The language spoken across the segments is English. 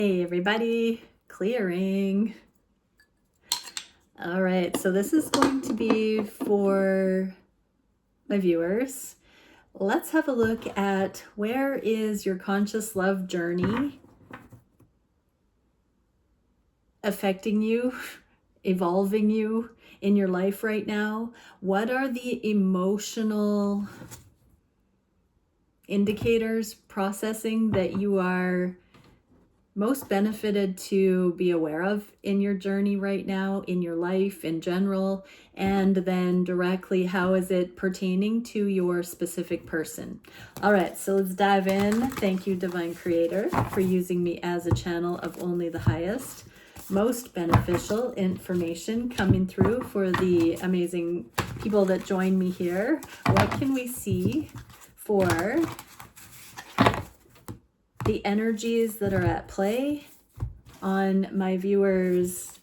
Hey everybody, clearing. All right, so this is going to be for my viewers. Let's have a look at where is your conscious love journey affecting you, evolving you in your life right now. What are the emotional indicators processing that you are most benefited to be aware of in your journey right now, in your life in general, and then directly how is it pertaining to your specific person. All right, so let's dive in. Thank you, Divine Creator, for using me as a channel of only the highest, most beneficial information coming through for the amazing people that join me here. What can we see for the energies that are at play on my viewers'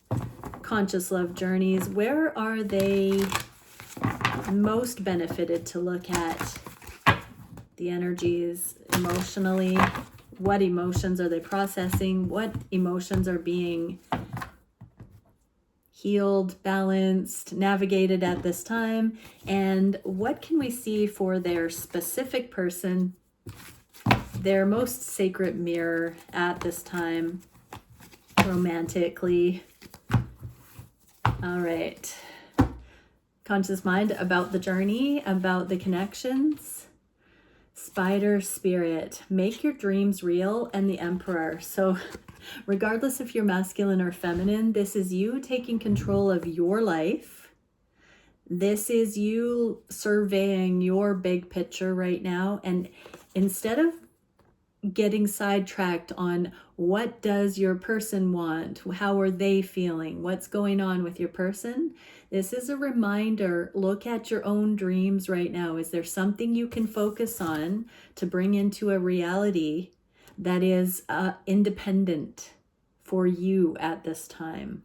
conscious love journeys? Where are they most benefited to look at the energies emotionally? What emotions are they processing? What emotions are being healed, balanced, navigated at this time? And what can we see for their specific person, their most sacred mirror at this time, romantically? All right. Conscious mind, about the journey, about the connections. Spider spirit, make your dreams real, and the Emperor. So regardless if you're masculine or feminine, this is you taking control of your life. This is you surveying your big picture right now. And instead of getting sidetracked on what does your person want, how are they feeling, what's going on with your person, this is a reminder. Look at your own dreams right now. Is there something you can focus on to bring into a reality that is independent for you at this time?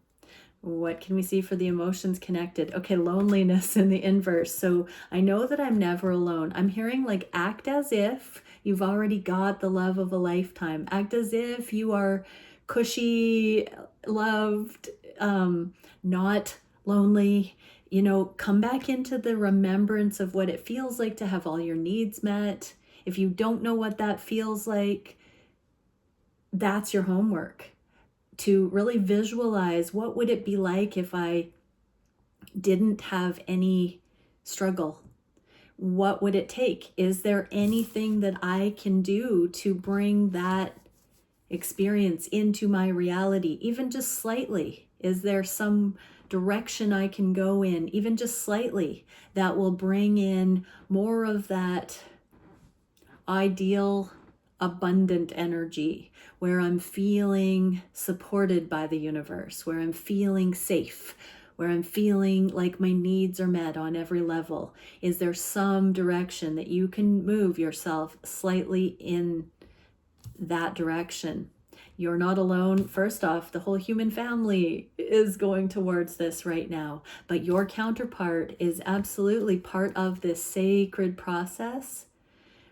What can we see for the emotions connected? Okay, loneliness in the inverse. So I know that I'm never alone. I'm hearing like act as if you've already got the love of a lifetime. Act as if you are cushy, loved, not lonely. You know, come back into the remembrance of what it feels like to have all your needs met. If you don't know what that feels like, that's your homework. To really visualize, what would it be like if I didn't have any struggle? What would it take? Is there anything that I can do to bring that experience into my reality, even just slightly? Is there some direction I can go in, even just slightly, that will bring in more of that ideal, abundant energy, where I'm feeling supported by the universe, where I'm feeling safe, where I'm feeling like my needs are met on every level? Is there some direction that you can move yourself slightly in that direction? You're not alone. First off, the whole human family is going towards this right now, but your counterpart is absolutely part of this sacred process.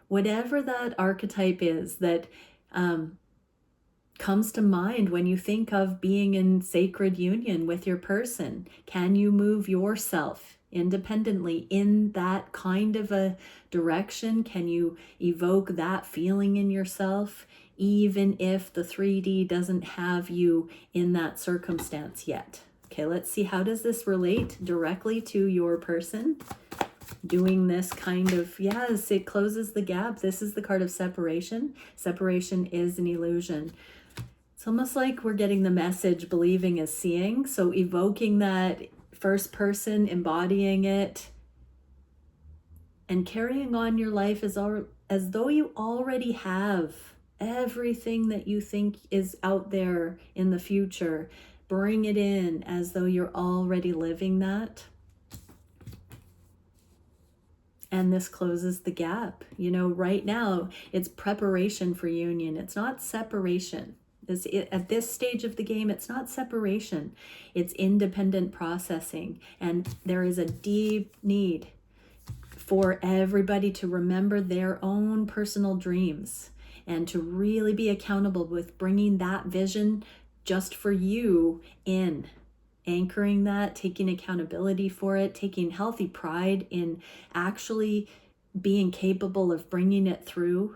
Whatever that archetype is that comes to mind when you think of being in sacred union with your person, can you move yourself independently in that kind of a direction? Can you evoke that feeling in yourself, even if the 3D doesn't have you in that circumstance yet? Okay, let's see, how does this relate directly to your person? Doing this kind of, yes, it closes the gap. This is the card of separation. Separation is an illusion. It's almost like we're getting the message, believing is seeing. So evoking that first person, embodying it, and carrying on your life as though you already have everything that you think is out there in the future. Bring it in as though you're already living that. And this closes the gap. You know, right now it's preparation for union. It's not separation. At this stage of the game, it's not separation. It's independent processing. And there is a deep need for everybody to remember their own personal dreams and to really be accountable with bringing that vision just for you in, anchoring that, taking accountability for it, taking healthy pride in actually being capable of bringing it through,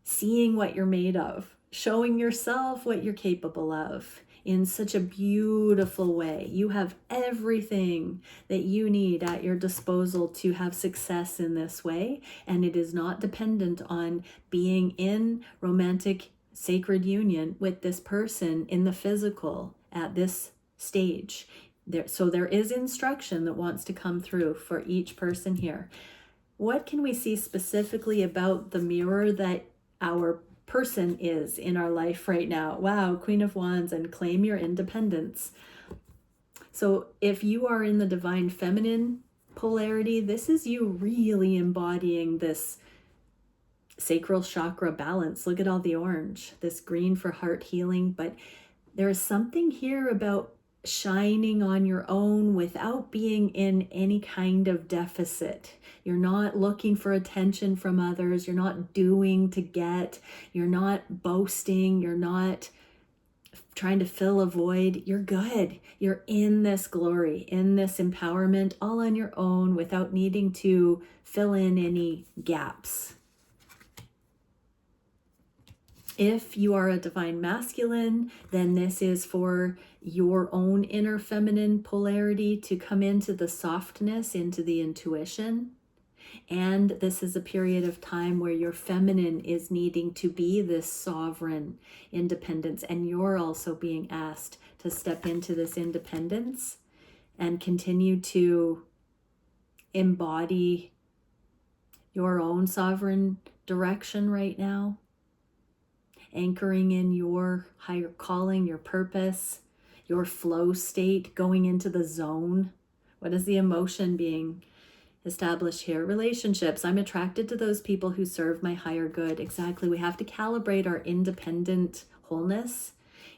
seeing what you're made of, showing yourself what you're capable of in such a beautiful way. You have everything that you need at your disposal to have success in this way, and it is not dependent on being in romantic sacred union with this person in the physical at this stage. So there is instruction that wants to come through for each person here. What can we see specifically about the mirror that our person is in our life right now? Wow, Queen of Wands, and claim your independence. So if you are in the divine feminine polarity, this is you really embodying this sacral chakra balance. Look at all the orange, this green for heart healing. But there is something here about shining on your own without being in any kind of deficit. You're not looking for attention from others. You're not doing to get. You're not boasting. You're not trying to fill a void. You're good. You're in this glory, in this empowerment, all on your own without needing to fill in any gaps. If you are a divine masculine, then this is for your own inner feminine polarity to come into the softness, into the intuition. And this is a period of time where your feminine is needing to be this sovereign independence. And you're also being asked to step into this independence and continue to embody your own sovereign direction right now. Anchoring in your higher calling, your purpose, your flow state, going into the zone. What is the emotion being established here? Relationships. I'm attracted to those people who serve my higher good. Exactly. We have to calibrate our independent wholeness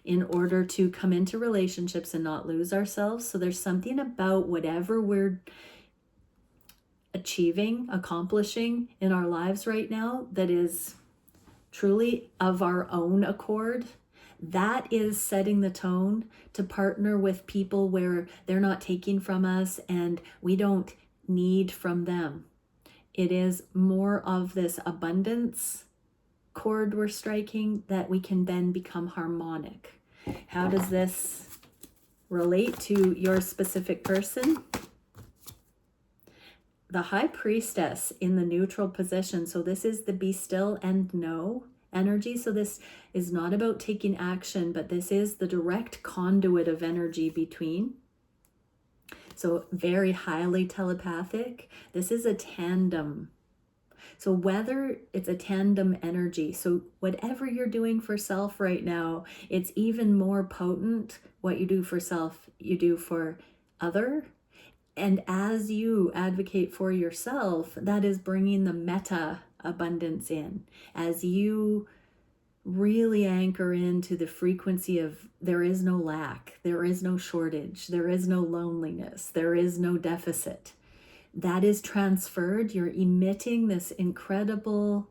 in order to come into relationships and not lose ourselves. So there's something about whatever we're achieving, accomplishing in our lives right now that is truly of our own accord. That is setting the tone to partner with people where they're not taking from us and we don't need from them. It is more of this abundance chord we're striking that we can then become harmonic. How does this relate to your specific person? The High Priestess in the neutral position. So this is the be still and know energy. So this is not about taking action, but this is the direct conduit of energy between. So very highly telepathic. This is a tandem. So whether it's a tandem energy, so whatever you're doing for self right now, it's even more potent. What you do for self, you do for other. And as you advocate for yourself, that is bringing the meta abundance in. As you really anchor into the frequency of there is no lack, there is no shortage, there is no loneliness, there is no deficit. That is transferred. You're emitting this incredible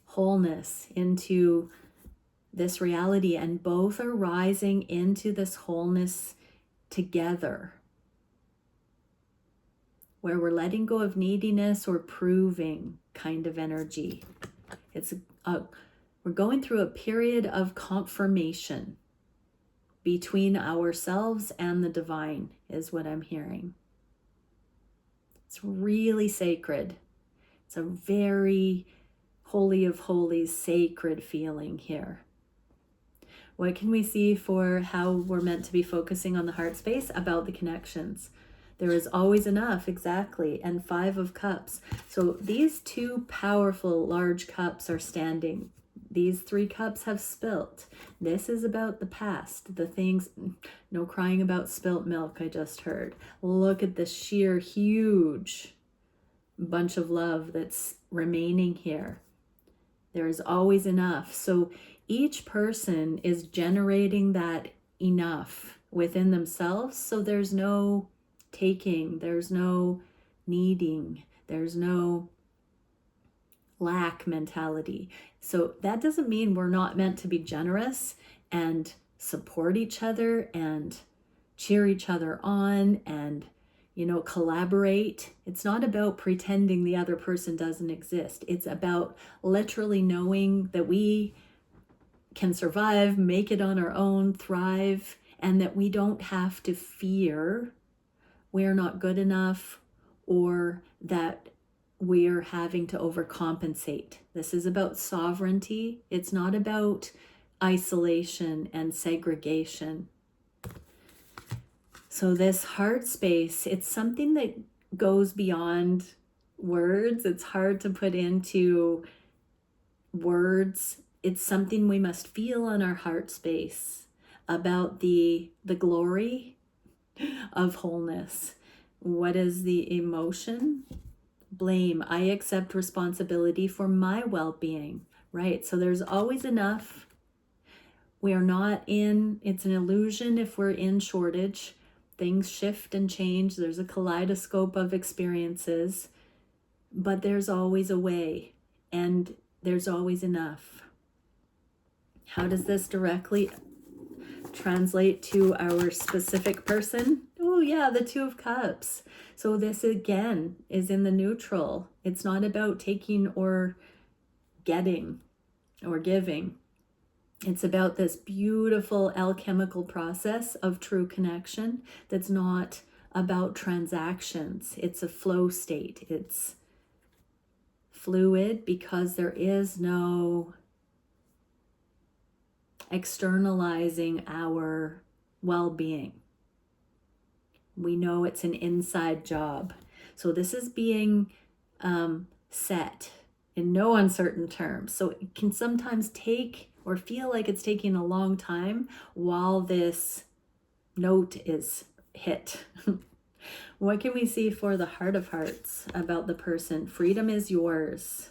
wholeness into this reality, and both are rising into this wholeness together, where we're letting go of neediness or proving kind of energy. We're going through a period of confirmation between ourselves and the divine, is what I'm hearing. It's really sacred. It's a very holy of holies, sacred feeling here. What can we see for how we're meant to be focusing on the heart space? About the connections. There is always enough, exactly. And 5 of Cups. So these 2 powerful large cups are standing. These 3 cups have spilt. This is about the past, the things. No crying about spilt milk, I just heard. Look at the sheer huge bunch of love that's remaining here. There is always enough. So each person is generating that enough within themselves. So there's no taking, there's no needing, there's no lack mentality. So that doesn't mean we're not meant to be generous and support each other and cheer each other on and, collaborate. It's not about pretending the other person doesn't exist. It's about literally knowing that we can survive, make it on our own, thrive, and that we don't have to fear we're not good enough or that we're having to overcompensate. This is about sovereignty. It's not about isolation and segregation. So this heart space, it's something that goes beyond words. It's hard to put into words. It's something we must feel on our heart space about the glory of wholeness. What is the emotion? Blame. I accept responsibility for my well-being, right? So there's always enough. We are not in, it's an illusion if we're in shortage. Things shift and change. There's a kaleidoscope of experiences, but there's always a way and there's always enough. How does this directly translate to our specific person? Oh yeah, the Two of Cups. So this again is in the neutral. It's not about taking or getting or giving. It's about this beautiful alchemical process of true connection that's not about transactions. It's a flow state. It's fluid because there is no externalizing our well-being. We know it's an inside job. So this is being set in no uncertain terms. So it can sometimes take or feel like it's taking a long time while this note is hit. What can we see for the Heart of Hearts about the person? Freedom is yours.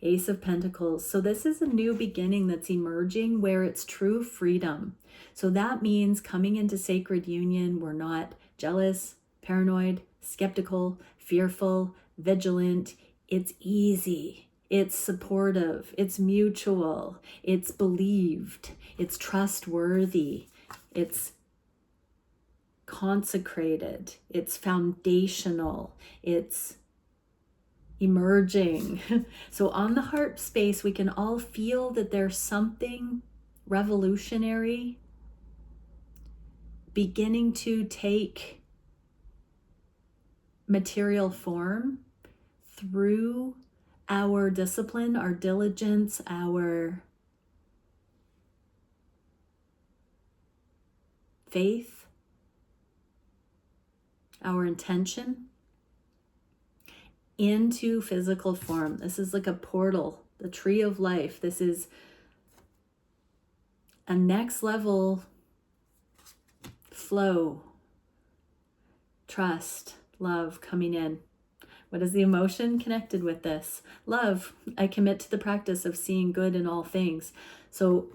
Ace of Pentacles. So this is a new beginning that's emerging where it's true freedom. So that means coming into sacred union, we're not jealous, paranoid, skeptical, fearful, vigilant. It's easy. It's supportive. It's mutual. It's believed. It's trustworthy. It's consecrated. It's foundational. It's emerging. So on the heart space, we can all feel that there's something revolutionary beginning to take material form through our discipline, our diligence, our faith, our intention into physical form. This is like a portal, the tree of life. This is a next level flow, trust, love coming in. What is the emotion connected with this? Love. I commit to the practice of seeing good in all things. So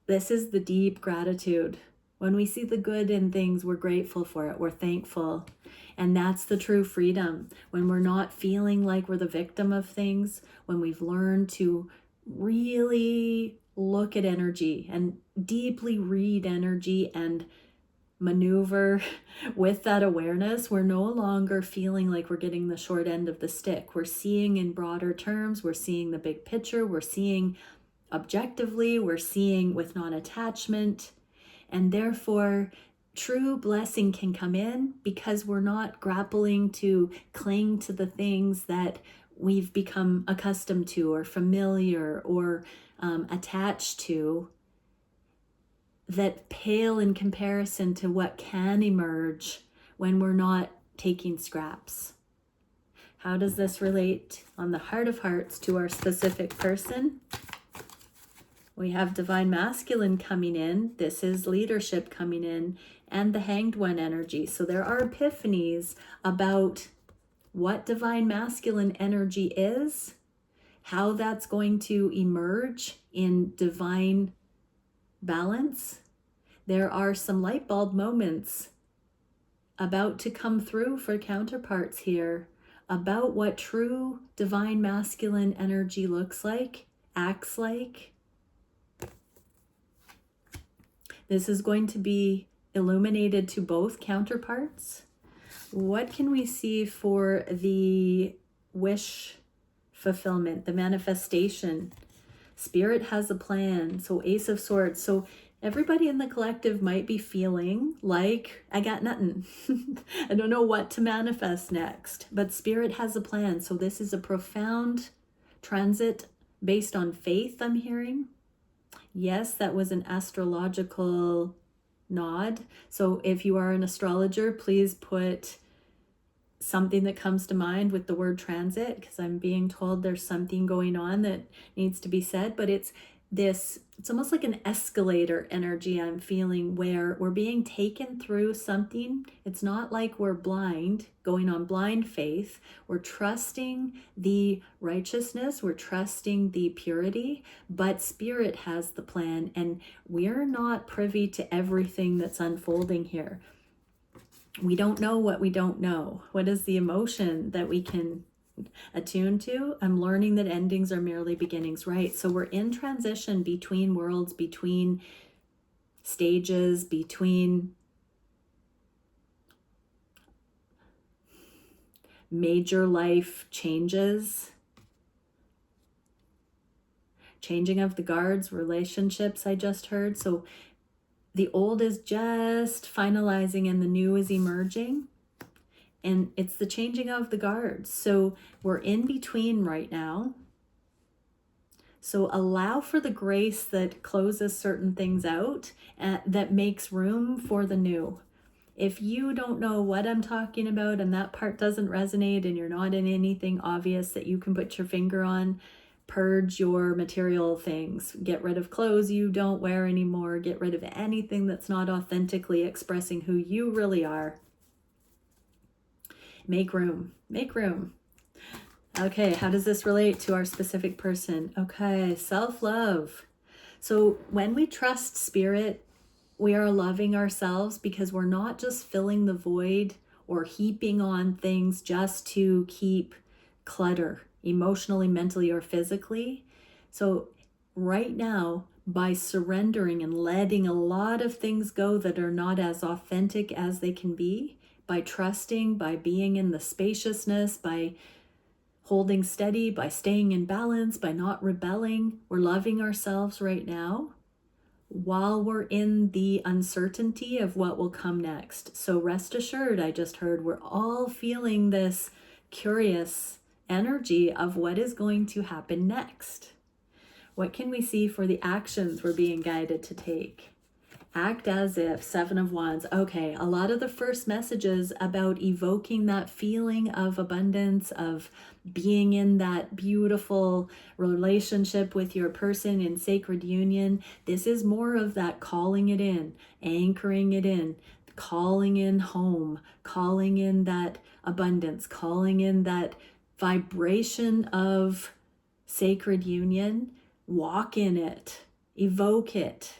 this is the deep gratitude. When we see the good in things, we're grateful for it. We're thankful. And that's the true freedom. When we're not feeling like we're the victim of things, when we've learned to really look at energy and deeply read energy and maneuver with that awareness, we're no longer feeling like we're getting the short end of the stick. We're seeing in broader terms. We're seeing the big picture. We're seeing objectively. We're seeing with non-attachment. And therefore, true blessing can come in because we're not grappling to cling to the things that we've become accustomed to or familiar or attached to, that pale in comparison to what can emerge when we're not taking scraps. How does this relate on the Heart of Hearts to our specific person? We have Divine Masculine coming in. This is leadership coming in, and the Hanged One energy. So there are epiphanies about what Divine Masculine energy is, how that's going to emerge in divine balance. There are some light bulb moments about to come through for counterparts here about what true divine masculine energy looks like, acts like. This is going to be illuminated to both counterparts. What can we see for the wish fulfillment, the manifestation? Spirit has a plan. So Ace of Swords. So everybody in the collective might be feeling like, I got nothing. I don't know what to manifest next. But Spirit has a plan. So this is a profound transit based on faith, I'm hearing. Yes, that was an astrological nod. So if you are an astrologer, please put something that comes to mind with the word transit, because I'm being told there's something going on that needs to be said. But it's almost like an escalator energy I'm feeling, where we're being taken through something. It's not like we're blind, going on blind faith. We're trusting the righteousness, we're trusting the purity, but Spirit has the plan, and we're not privy to everything that's unfolding here. We don't know what we don't know. What is the emotion that we can attune to? I'm learning that endings are merely beginnings, right? So we're in transition between worlds, between stages, between major life changes, changing of the guards, relationships I just heard. So the old is just finalizing and the new is emerging. And it's the changing of the guards. So we're in between right now. So allow for the grace that closes certain things out, that makes room for the new. If you don't know what I'm talking about and that part doesn't resonate and you're not in anything obvious that you can put your finger on, purge your material things. Get rid of clothes you don't wear anymore. Get rid of anything that's not authentically expressing who you really are. Make room. Make room. Okay, how does this relate to our specific person? Okay, self-love. So when we trust Spirit, we are loving ourselves, because we're not just filling the void or heaping on things just to keep clutter, emotionally, mentally, or physically. So right now, by surrendering and letting a lot of things go that are not as authentic as they can be, by trusting, by being in the spaciousness, by holding steady, by staying in balance, by not rebelling, we're loving ourselves right now while we're in the uncertainty of what will come next. So rest assured, I just heard, we're all feeling this curious energy of what is going to happen next. What can we see for the actions we're being guided to take? Act as if, 7 of Wands. Okay, a lot of the first messages about evoking that feeling of abundance, of being in that beautiful relationship with your person in sacred union. This is more of that calling it in, anchoring it in, calling in home, calling in that abundance, calling in that vibration of sacred union. Walk in it, evoke it.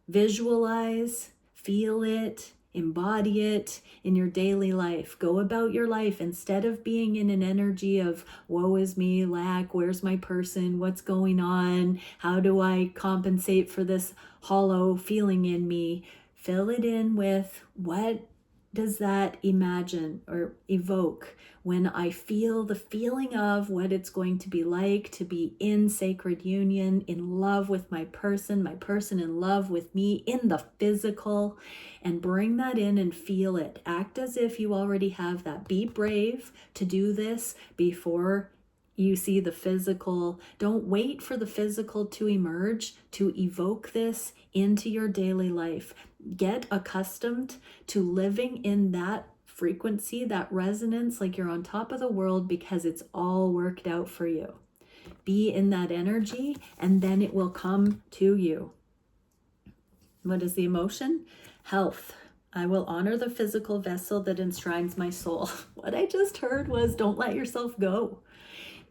Visualize, feel it, embody it in your daily life. Go about your life instead of being in an energy of woe is me, lack, where's my person, what's going on, how do I compensate for this hollow feeling in me. Fill it in with, what does that imagine or evoke when I feel the feeling of what it's going to be like to be in sacred union, in love with my person in love with me in the physical, and bring that in and feel it. Act as if you already have that. Be brave to do this before you see the physical. Don't wait for the physical to emerge to evoke this into your daily life. Get accustomed to living in that frequency, that resonance, like you're on top of the world, because it's all worked out for you. Be in that energy and then it will come to you. What is the emotion? Health. I will honor the physical vessel that enshrines my soul. What I just heard was, don't let yourself go.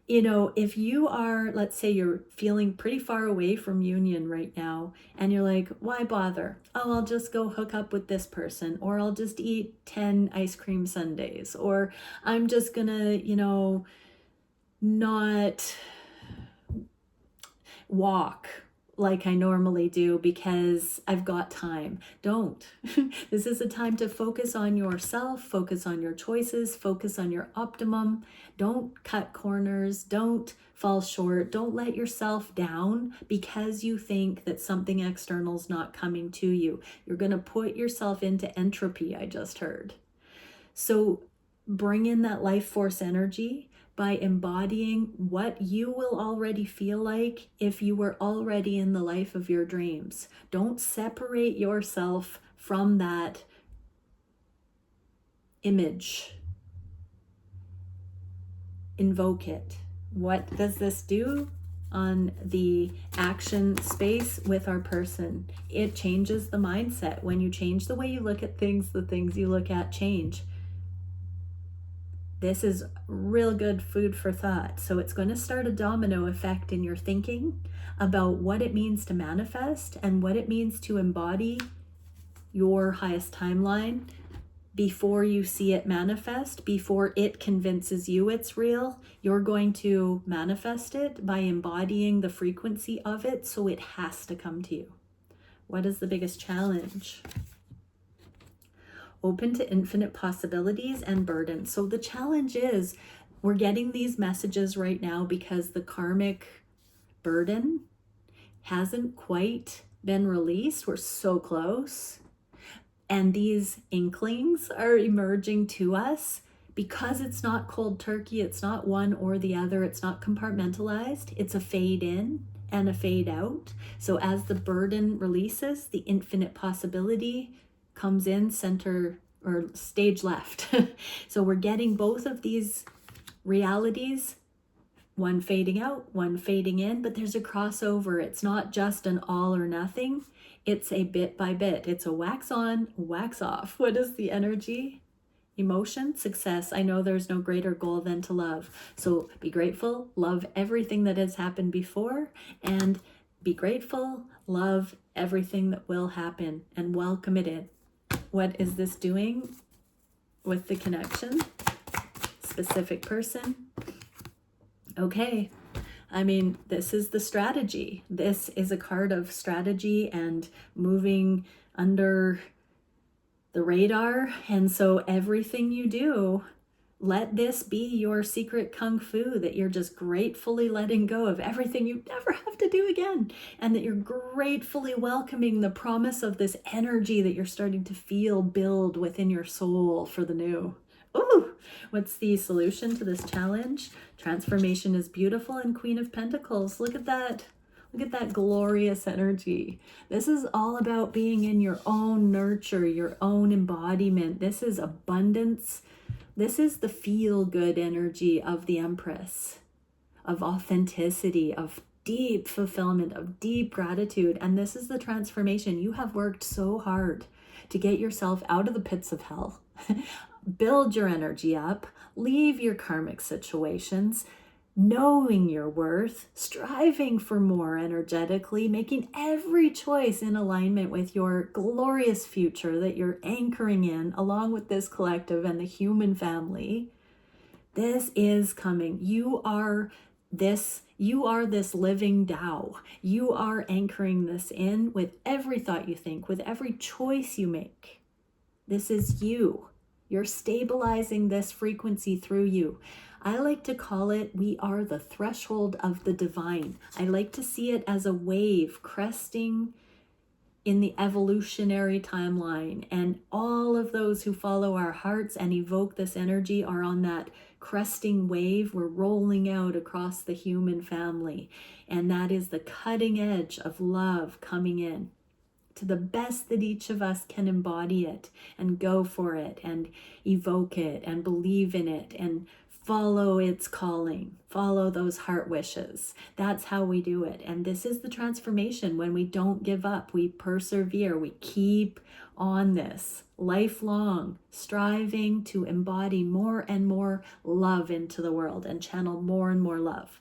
You know, if you are, let's say you're feeling pretty far away from union right now, and you're like, why bother? Oh, I'll just go hook up with this person, or I'll just eat 10 ice cream sundaes, or I'm just gonna, you know, not walk like I normally do because I've got time. Don't. This is a time to focus on yourself, focus on your choices, focus on your optimum. Don't cut corners. Don't fall short. Don't let yourself down because you think that something external is not coming to you. You're going to put yourself into entropy, I just heard. So bring in that life force energy by embodying what you will already feel like if you were already in the life of your dreams. Don't separate yourself from that image. Invoke it. What does this do on the action space with our person? It changes the mindset. When you change the way you look at things, the things you look at change. This is real good food for thought. So it's going to start a domino effect in your thinking about what it means to manifest and what it means to embody your highest timeline before you see it manifest, before it convinces you it's real. You're going to manifest it by embodying the frequency of it, so it has to come to you. What is the biggest challenge? Open to infinite possibilities and burden. So the challenge is we're getting these messages right now because the karmic burden hasn't quite been released. We're so close. And these inklings are emerging to us because it's not cold turkey. It's not one or the other. It's not compartmentalized. It's a fade in and a fade out. So as the burden releases, the infinite possibility comes in center or stage left. So we're getting both of these realities, one fading out, one fading in, but there's a crossover. It's not just an all or nothing. It's a bit by bit. It's a wax on, wax off. What is the energy? Emotion, success. I know there's no greater goal than to love. So be grateful, love everything that has happened before, and be grateful, love everything that will happen, and welcome it in. What is this doing with the connection? Specific person. Okay. I mean, this is the strategy. This is a card of strategy and moving under the radar. And so everything you do, let this be your secret kung fu, that you're just gratefully letting go of everything you never have to do again, and that you're gratefully welcoming the promise of this energy that you're starting to feel build within your soul for the new. Ooh, what's the solution to this challenge? Transformation is beautiful, and Queen of Pentacles. Look at that. Look at that glorious energy. This is all about being in your own nurture, your own embodiment. This is abundance. This is the feel-good energy of the Empress, of authenticity, of deep fulfillment, of deep gratitude. And this is the transformation. You have worked so hard to get yourself out of the pits of hell. Build your energy up, leave your karmic situations, knowing your worth, striving for more energetically, making every choice in alignment with your glorious future that you're anchoring in, along with this collective and the human family. This is coming. You are this living Tao. You are anchoring this in with every thought you think, with every choice you make. This is you. You're stabilizing this frequency through you. I like to call it, we are the threshold of the divine. I like to see it as a wave cresting in the evolutionary timeline. And all of those who follow our hearts and evoke this energy are on that cresting wave. We're rolling out across the human family. And that is the cutting edge of love coming in to the best that each of us can embody it and go for it and evoke it and believe in it and follow its calling, follow those heart wishes. That's how we do it. And this is the transformation. When we don't give up, we persevere, we keep on this lifelong, striving to embody more and more love into the world and channel more and more love.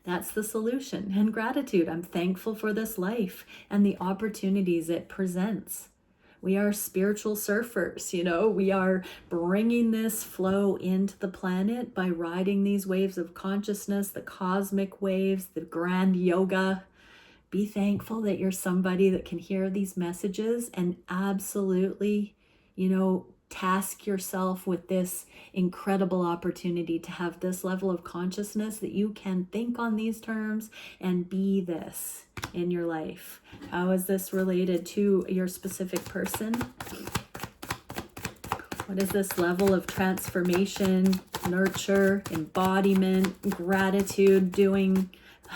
That's the solution. And gratitude. I'm thankful for this life and the opportunities it presents. We are spiritual surfers, we are bringing this flow into the planet by riding these waves of consciousness, the cosmic waves, the grand yoga. Be thankful that you're somebody that can hear these messages and absolutely, task yourself with this incredible opportunity to have this level of consciousness that you can think on these terms and be this in your life. How is this related to your specific person? What is this level of transformation, nurture, embodiment, gratitude, doing?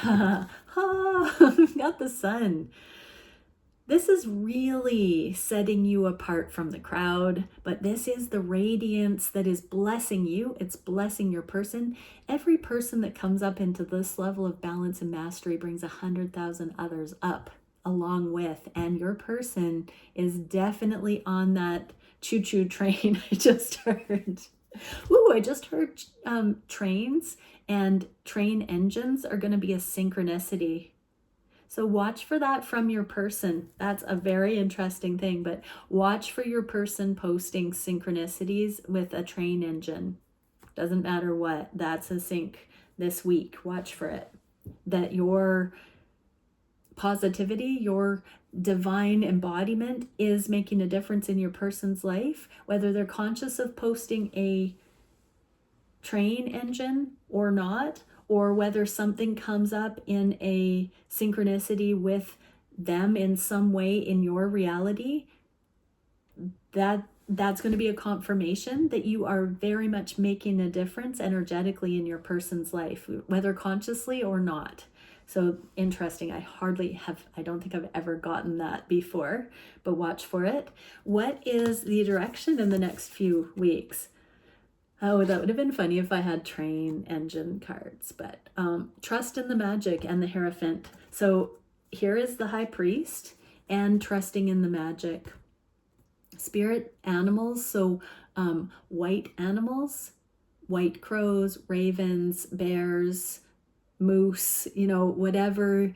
Got the sun. This is really setting you apart from the crowd, but this is the radiance that is blessing you. It's blessing your person. Every person that comes up into this level of balance and mastery brings 100,000 others up along with, and your person is definitely on that choo-choo train. I just heard. Trains and train engines are going to be a synchronicity. So watch for that from your person. That's a very interesting thing, but watch for your person posting synchronicities with a train engine. Doesn't matter what, that's a sync this week. Watch for it. That your positivity, your divine embodiment is making a difference in your person's life, whether they're conscious of posting a train engine or not, or whether something comes up in a synchronicity with them in some way in your reality, that's going to be a confirmation that you are very much making a difference energetically in your person's life, whether consciously or not. So interesting. I don't think I've ever gotten that before, but watch for it. What is the direction in the next few weeks? Oh, that would have been funny if I had train engine cards, but trust in the magic and the Hierophant. So here is the High Priest and trusting in the magic. Spirit animals, so white animals, white crows, ravens, bears, moose, whatever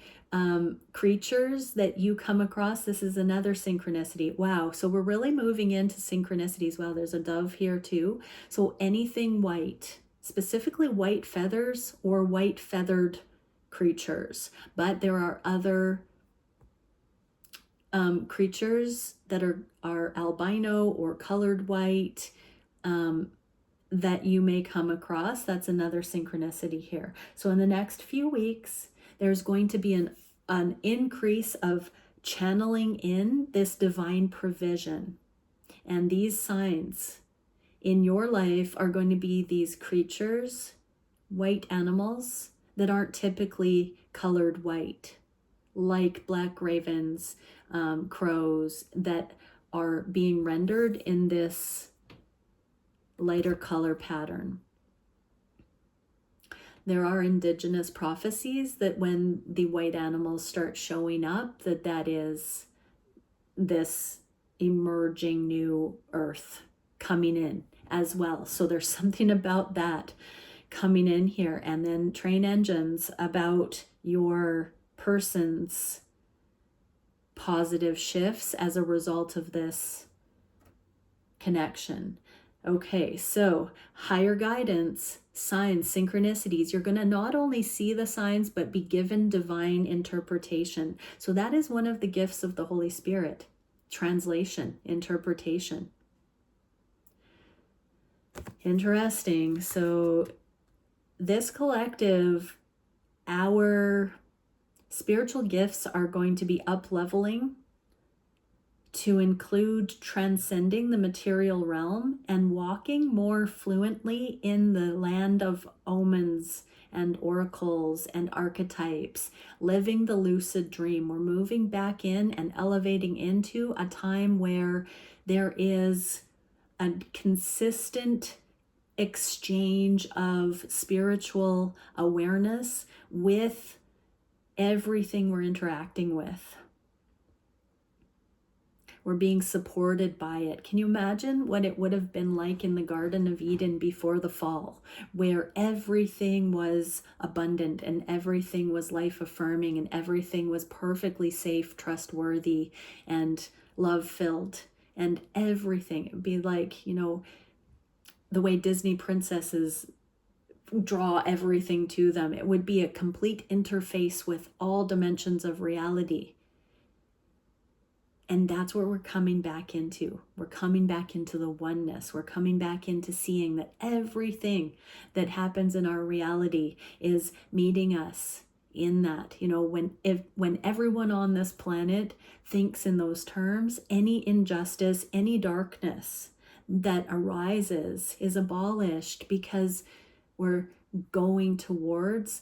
creatures that you come across. This is another synchronicity. Wow. So we're really moving into synchronicities. Wow, there's a dove here too. So anything white, specifically white feathers or white feathered creatures, but there are other creatures that are albino or colored white, that you may come across. That's another synchronicity here. So in the next few weeks, there's going to be an increase of channeling in this divine provision. And these signs in your life are going to be these creatures, white animals that aren't typically colored white, like black ravens, crows, that are being rendered in this lighter color pattern. There are indigenous prophecies that when the white animals start showing up, that is this emerging new earth coming in as well. So there's something about that coming in here. And then train engines about your person's positive shifts as a result of this connection. Okay, so higher guidance, signs, synchronicities. You're going to not only see the signs, but be given divine interpretation. So that is one of the gifts of the Holy Spirit. Translation, interpretation. Interesting. So this collective, our spiritual gifts are going to be up-leveling to include transcending the material realm and walking more fluently in the land of omens and oracles and archetypes, living the lucid dream. We're moving back in and elevating into a time where there is a consistent exchange of spiritual awareness with everything we're interacting with. We're being supported by it. Can you imagine what it would have been like in the Garden of Eden before the fall, where everything was abundant and everything was life affirming and everything was perfectly safe, trustworthy, and love filled, and everything? It would be like, you know, the way Disney princesses draw everything to them. It would be a complete interface with all dimensions of reality. And that's where we're coming back into. We're coming back into the oneness. We're coming back into seeing that everything that happens in our reality is meeting us in that. You know, when everyone on this planet thinks in those terms, any injustice, any darkness that arises is abolished, because we're going towards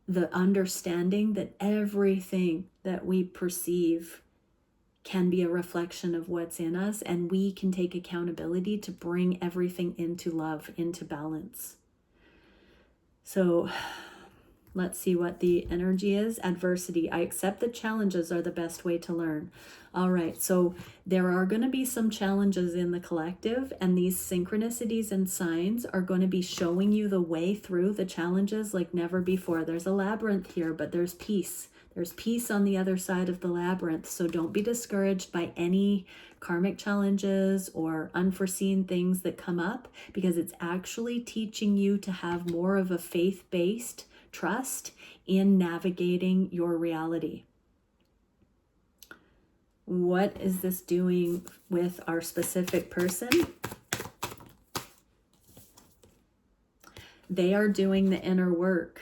the understanding that everything that we perceive can be a reflection of what's in us, and we can take accountability to bring everything into love, into balance. So let's see what the energy is. Adversity. I accept that challenges are the best way to learn. All right, so there are going to be some challenges in the collective, and these synchronicities and signs are going to be showing you the way through the challenges like never before. There's a labyrinth here, but there's peace. There's peace on the other side of the labyrinth. So don't be discouraged by any karmic challenges or unforeseen things that come up, because it's actually teaching you to have more of a faith-based trust in navigating your reality. What is this doing with our specific person? They are doing the inner work.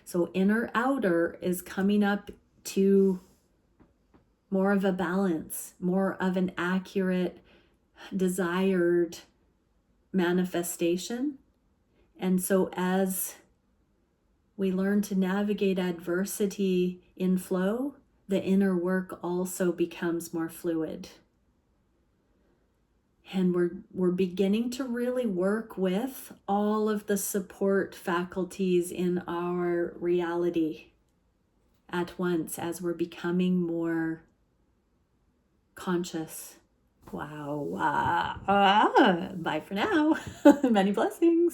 So inner outer is coming up to more of a balance, more of an accurate, desired manifestation. And so as we learn to navigate adversity in flow, the inner work also becomes more fluid. And we're beginning to really work with all of the support faculties in our reality at once as we're becoming more conscious. Wow. Bye for now. Many blessings.